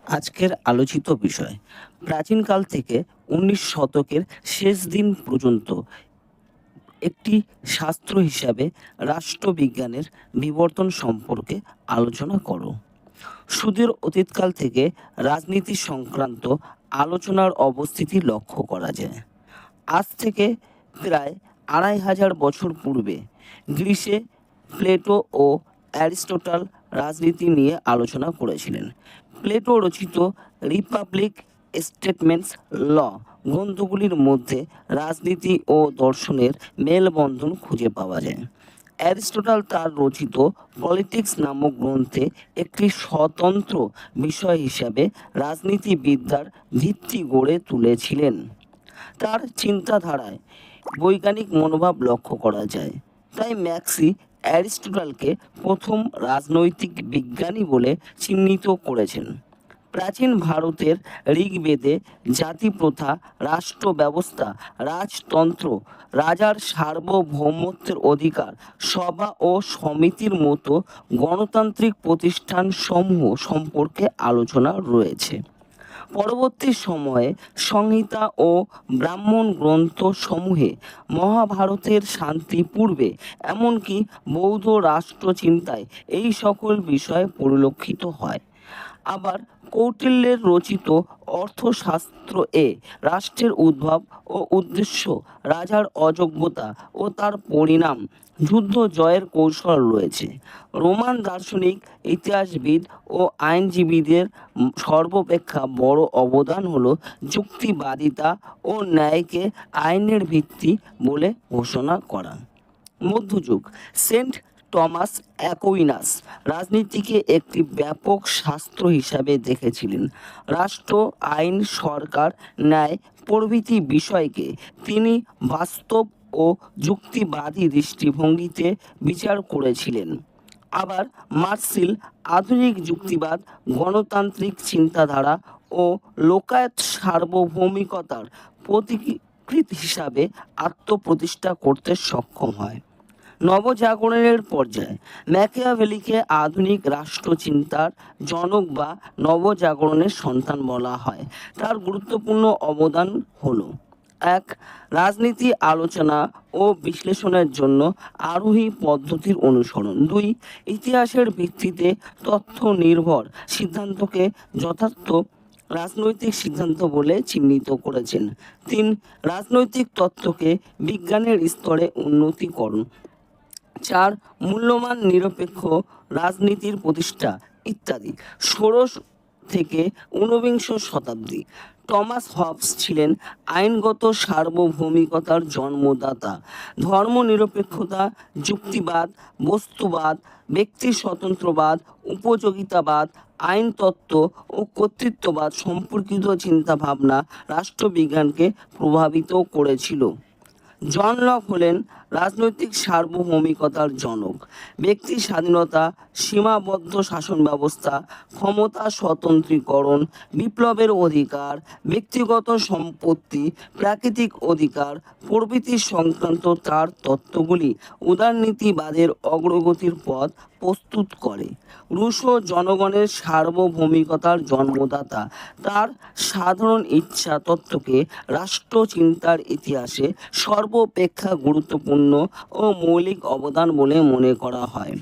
আজকের আলোচিত বিষয় প্রাচীনকাল থেকে ১৯ শতকের শেষ দিন পর্যন্ত একটি শাস্ত্র হিসাবে রাষ্ট্রবিজ্ঞানের বিবর্তন সম্পর্কে আলোচনা করো। সুদূর অতীতকাল থেকে রাজনীতি সংক্রান্ত আলোচনার অবস্থিতি লক্ষ্য করা যায়। আজ থেকে প্রায় ২৫০০ বছর পূর্বে গ্রিসে প্লেটো ও অ্যারিস্টটল রাজনীতি নিয়ে আলোচনা করেছিলেন। প্লেটো রচিত রিপাবলিক স্টেটমেন্টস ল গ্রন্থগুলির মধ্যে রাজনীতি ও দর্শনের মেলবন্ধন খুঁজে পাওয়া যায়। অ্যারিস্টটল তার রচিত পলিটিক্স নামক গ্রন্থে একটি স্বতন্ত্র বিষয় হিসাবে রাজনীতিবিদ্যার ভিত্তি গড়ে তুলেছিলেন। তার চিন্তাধারায় বৈজ্ঞানিক মনোভাব লক্ষ্য করা যায়। তাই ম্যাক্সি অ্যারিস্টটলকে প্রথম রাজনৈতিক বিজ্ঞানী বলে চিহ্নিত করেছেন। প্রাচীন ভারতের ঋগ্বেদে জাতিপ্রথা, রাষ্ট্র ব্যবস্থা, রাজতন্ত্র, রাজার সার্বভৌমত্বের অধিকার, সভা ও সমিতির মতো গণতান্ত্রিক প্রতিষ্ঠান সমূহ সম্পর্কে আলোচনা রয়েছে। পরবর্তী সময়ে সংহিতা ও ব্রাহ্মণ গ্রন্থ সমূহে মহাভারতের শান্তি পূর্বে এমনকি বৌদ্ধ রাষ্ট্রচিন্তায় এই সকল বিষয় পরিলক্ষিত হয়। আবার কৌটিল্যের রচিত অর্থশাস্ত্র এ রাষ্ট্রের উদ্ভব ও উদ্দেশ্য, রাজার অযোগ্যতা ও তার পরিণাম, যুদ্ধ জয়ের কৌশল রয়েছে। রোমান দার্শনিক, ইতিহাসবিদ ও আইনজীবীদের সর্বাপেক্ষা বড় অবদান হল যুক্তিবাদিতা ও ন্যায়কে আইনের ভিত্তি বলে ঘোষণা করা। মধ্যযুগ সেন্ট টমাস অ্যাকুইনাস রাজনীতিকে একটি ব্যাপক শাস্ত্র হিসাবে দেখেছিলেন। রাষ্ট্র, আইন, সরকার, ন্যায় প্রভৃতি বিষয়কে তিনি বাস্তব ও যুক্তিবাদী দৃষ্টিভঙ্গিতে বিচার করেছিলেন। আবার মার্সিল আধুনিক যুক্তিবাদ, গণতান্ত্রিক চিন্তাধারা ও লোকায়ত সার্বভৌমিকতার প্রতিকৃত হিসাবে আত্মপ্রতিষ্ঠা করতে সক্ষম হয়। নবজাগরণের পর্যায়ে ম্যাকিয়াভেলিকে আধুনিক রাষ্ট্রচিন্তার জনক বা নবজাগরণের সন্তান বলা হয়। তার গুরুত্বপূর্ণ অবদান হল: ১. রাজনীতি আলোচনা ও বিশ্লেষণের জন্য আরোহী পদ্ধতির অনুসরণ। ২. ইতিহাসের ভিত্তিতে তথ্য নির্ভর সিদ্ধান্তকে যথার্থ রাজনৈতিক সিদ্ধান্ত বলে চিহ্নিত করেছেন। ৩. রাজনৈতিক তত্ত্বকে বিজ্ঞানের স্তরে উন্নতিকরণ। ৪. মূল্যমান নিরপেক্ষ রাজনীতির প্রতিষ্ঠা ইত্যাদি। ষোড়শ থেকে ঊনবিংশ শতাব্দী টমাস হবস ছিলেন আইনগত সার্বভৌমিকতার জন্মদাতা। ধর্মনিরপেক্ষতা, যুক্তিবাদ, বস্তুবাদ, ব্যক্তি স্বতন্ত্রবাদ, উপযোগিতাবাদ, আইনতত্ত্ব ও কর্তৃত্ববাদ সম্পর্কিত চিন্তাভাবনা রাষ্ট্রবিজ্ঞানকে প্রভাবিত করেছিল। জন লক হলেন রাজনৈতিক সার্বভৌমিকতার জনক। ব্যক্তি স্বাধীনতা, সীমাবদ্ধ শাসন ব্যবস্থা, ক্ষমতা স্বতন্ত্রীকরণ, বিপ্লবের অধিকার, ব্যক্তিগত সম্পত্তি, প্রাকৃতিক অধিকার প্রভৃতি সংক্রান্ত তার তত্ত্বগুলি উদারনীতিবাদের অগ্রগতির পথ প্রস্তুত করে। রুশো জনগণের সার্বভৌমিকতার জন্মদাতা। তার সাধারণ ইচ্ছা তত্ত্বকে রাষ্ট্রচিন্তার ইতিহাসে সর্বাপেক্ষা গুরুত্বপূর্ণ ও মৌলিক অবদান বলে মনে করা হয়।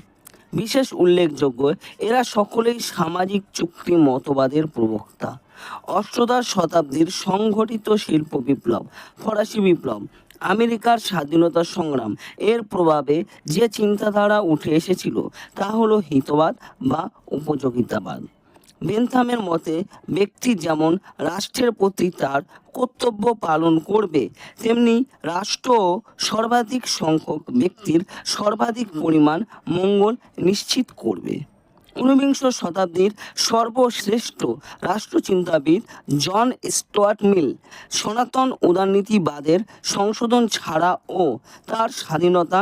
বিশেষ উল্লেখযোগ্য, এরা সকলেই সামাজিক চুক্তি মতবাদের প্রবক্তা। অষ্টাদশ শতাব্দীর সংঘটিত শিল্প বিপ্লব, ফরাসি বিপ্লব, আমেরিকার স্বাধীনতা সংগ্রাম এর প্রভাবে যে চিন্তাধারা উঠে এসেছিল তা হল হিতবাদ বা উপযোগিতাবাদ। বেনথামের মতে ব্যক্তি যেমন রাষ্ট্রের প্রতি তার কর্তব্য পালন করবে, তেমনি রাষ্ট্রও সর্বাধিক সংখ্যক ব্যক্তির সর্বাধিক পরিমাণ মঙ্গল নিশ্চিত করবে। ঊনবিংশ শতাব্দীর সর্বশ্রেষ্ঠ রাষ্ট্রচিন্তাবিদ জন স্টুয়ার্ট মিল সনাতন উদারনীতিবাদের সংশোধন ছাড়া ও তার স্বাধীনতা,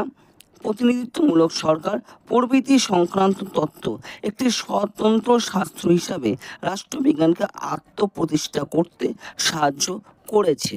প্রতিনিধিত্বমূলক সরকার প্রভৃতি সংক্রান্ত তত্ত্ব একটি স্বতন্ত্র শাস্ত্র হিসাবে রাষ্ট্রবিজ্ঞানকে আত্মপ্রতিষ্ঠা করতে সাহায্য করেছে।